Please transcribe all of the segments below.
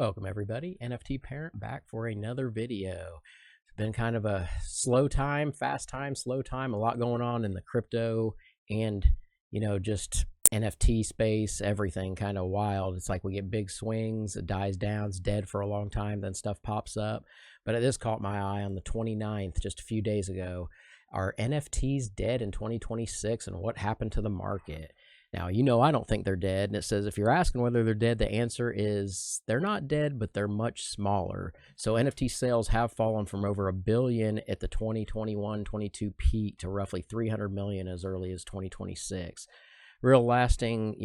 Welcome everybody, NFT Parent back for another video. It's been kind of a slow time, fast time, slow time, a lot going on in the crypto and, just NFT space, everything kind of wild. It's like we get big swings, it dies down, it's dead for a long time, then stuff pops up. But this caught my eye on the 29th, just a few days ago. Are NFTs dead in 2026 and what happened to the market? Now, I don't think they're dead. And it says if you're asking whether they're dead, the answer is they're not dead, but they're much smaller. So NFT sales have fallen from over $1 billion at the 2021-22 peak to roughly 300 million as early as 2026. Real lasting,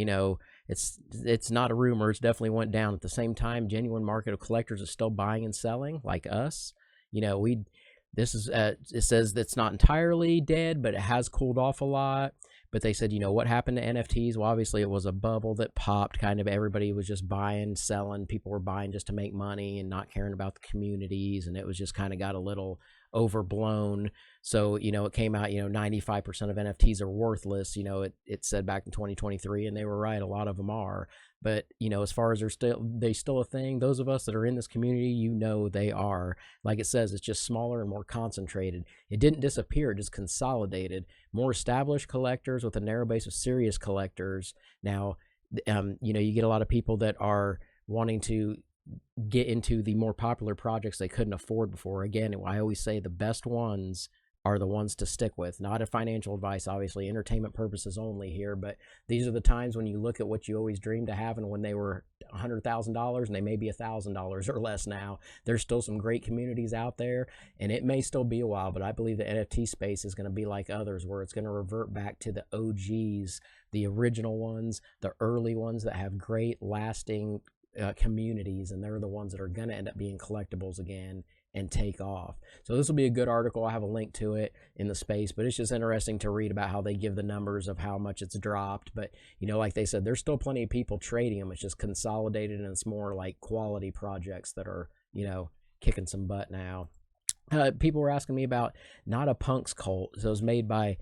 it's not a rumor. It's definitely went down. At the same time, genuine market of collectors is still buying and selling like us. It says that's not entirely dead, but it has cooled off a lot. But they said, what happened to NFTs? Well, obviously it was a bubble that popped. Kind of everybody was just buying, selling. People were buying just to make money and not caring about the communities. And it was just kind of got a little overblown. So, it came out, 95% of NFTs are worthless. It said back in 2023, and they were right. A lot of them are. But, as far as they still a thing, those of us that are in this community, they are. Like it says, it's just smaller and more concentrated. It didn't disappear, it just consolidated. More established collectors with a narrow base of serious collectors. Now, you get a lot of people that are wanting to get into the more popular projects they couldn't afford before. Again, I always say the best ones are the ones to stick with. Not a financial advice, obviously, entertainment purposes only here, but these are the times when you look at what you always dreamed of having when they were $100,000 and they may be $1,000 or less now. There's still some great communities out there, and it may still be a while, but I believe the NFT space is going to be like others, where it's going to revert back to the OGs, the original ones, the early ones that have great lasting communities, and they're the ones that are going to end up being collectibles again and take off. So this will be a good article. I have a link to it in the space, but it's just interesting to read about how they give the numbers of how much it's dropped. But like they said, there's still plenty of people trading them. It's just consolidated, and it's more like quality projects that are kicking some butt now. People were asking me about Not a Punk's Cult. So it was made by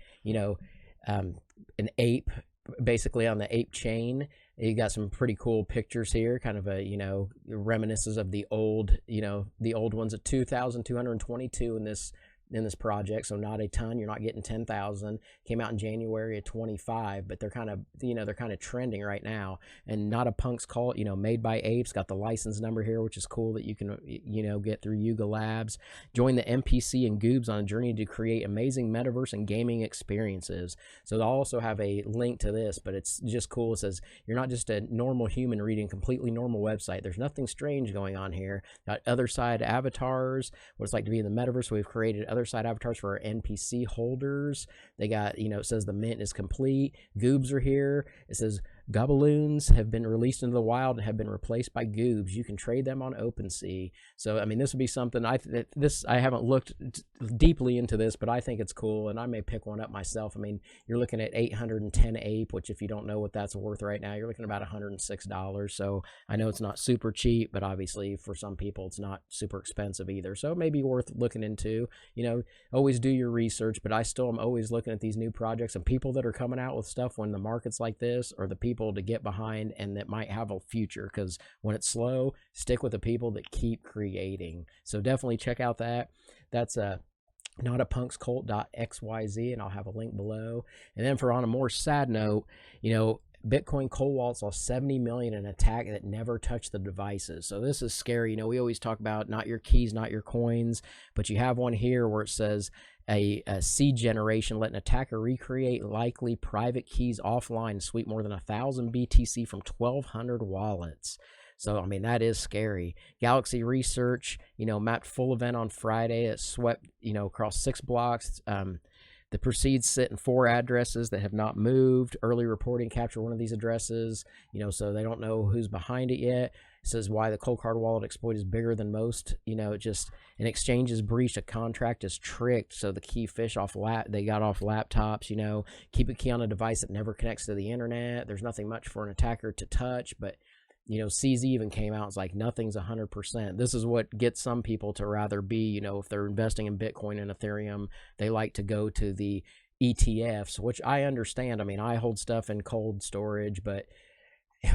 an ape, basically on the ape chain. You got some pretty cool pictures here, kind of a reminiscences of the old ones at 2,222 in this project. So not a ton. You're not getting 10,000. Came out in January of 25, but they're kind of trending right now. And Not a Punk's Cult, made by apes. Got the license number here, which is cool that you can get through Yuga Labs. Join the NPC and Goobs on a journey to create amazing metaverse and gaming experiences. So they'll also have a link to this, but it's just cool. It says you're not just a normal human reading a completely normal website. There's nothing strange going on here. Got other side avatars, what it's like to be in the metaverse. We've created other side avatars for our NPC holders. They got, it says the mint is complete. Goobs are here. It says Gobaloons have been released into the wild and have been replaced by Goobs. You can trade them on OpenSea. So, this would be something I haven't looked deeply into this, but I think it's cool, and I may pick one up myself. You're looking at 810 ape, which if you don't know what that's worth right now, you're looking at about $106. So I know it's not super cheap, but obviously for some people it's not super expensive either. So it may be worth looking into. Always do your research, but I still am always looking at these new projects and people that are coming out with stuff when the market's like this, or the people to get behind and that might have a future, because when it's slow, stick with the people that keep creating. So definitely check out that. That's notapunkscult.xyz, and I'll have a link below. And then on a more sad note, Bitcoin cold wallet saw 70 million in an attack that never touched the devices. So this is scary. We always talk about not your keys, not your coins, but you have one here where it says a seed generation let an attacker recreate likely private keys offline and sweep more than 1,000 BTC from 1,200 wallets. So, that is scary. Galaxy Research, mapped full event on Friday. It swept, across 6 blocks. The proceeds sit in 4 addresses that have not moved. Early reporting captured one of these addresses, so they don't know who's behind it yet. It says why the Coldcard wallet exploit is bigger than most. Just an exchange is breached, a contract is tricked. So the key fish they got off laptops. Keep a key on a device that never connects to the internet. There's nothing much for an attacker to touch, but CZ even came out. It's like nothing's 100%. This is what gets some people to rather be, if they're investing in Bitcoin and Ethereum, they like to go to the ETFs, which I understand. I hold stuff in cold storage, but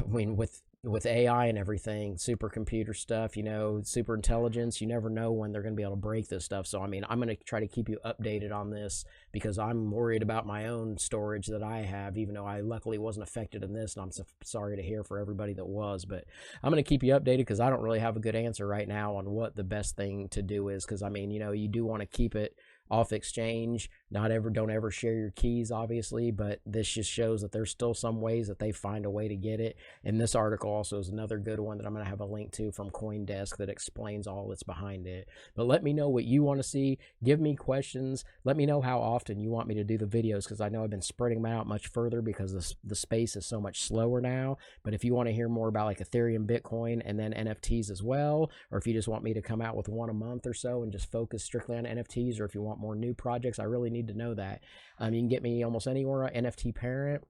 with with AI and everything, supercomputer stuff, you know, super intelligence, you never know when they're going to be able to break this stuff. So, I mean, I'm going to try to keep you updated on this because I'm worried about my own storage that I have, even though I luckily wasn't affected in this. And I'm so sorry to hear for everybody that was. But I'm going to keep you updated because I don't really have a good answer right now on what the best thing to do is. Because, I mean, you know, you do want to keep it off exchange. Don't ever share your keys, obviously, but this just shows that there's still some ways that they find a way to get it. And this article also is another good one that I'm going to have a link to from CoinDesk that explains all that's behind it. But let me know what you want to see. Give me questions. Let me know how often you want me to do the videos, because I know I've been spreading them out much further because the space is so much slower now. But if you want to hear more about like Ethereum, Bitcoin, and then NFTs as well, or if you just want me to come out with one a month or so and just focus strictly on NFTs, or if you want more new projects, I really need to know that. You can get me almost anywhere, NFT Parent.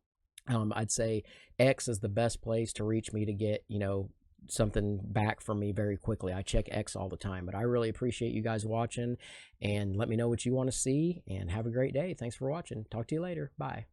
I'd say X is the best place to reach me to get, you know, something back from me very quickly. I check X all the time, but I really appreciate you guys watching, and let me know what you want to see, and have a great day. Thanks for watching. Talk to you later. Bye.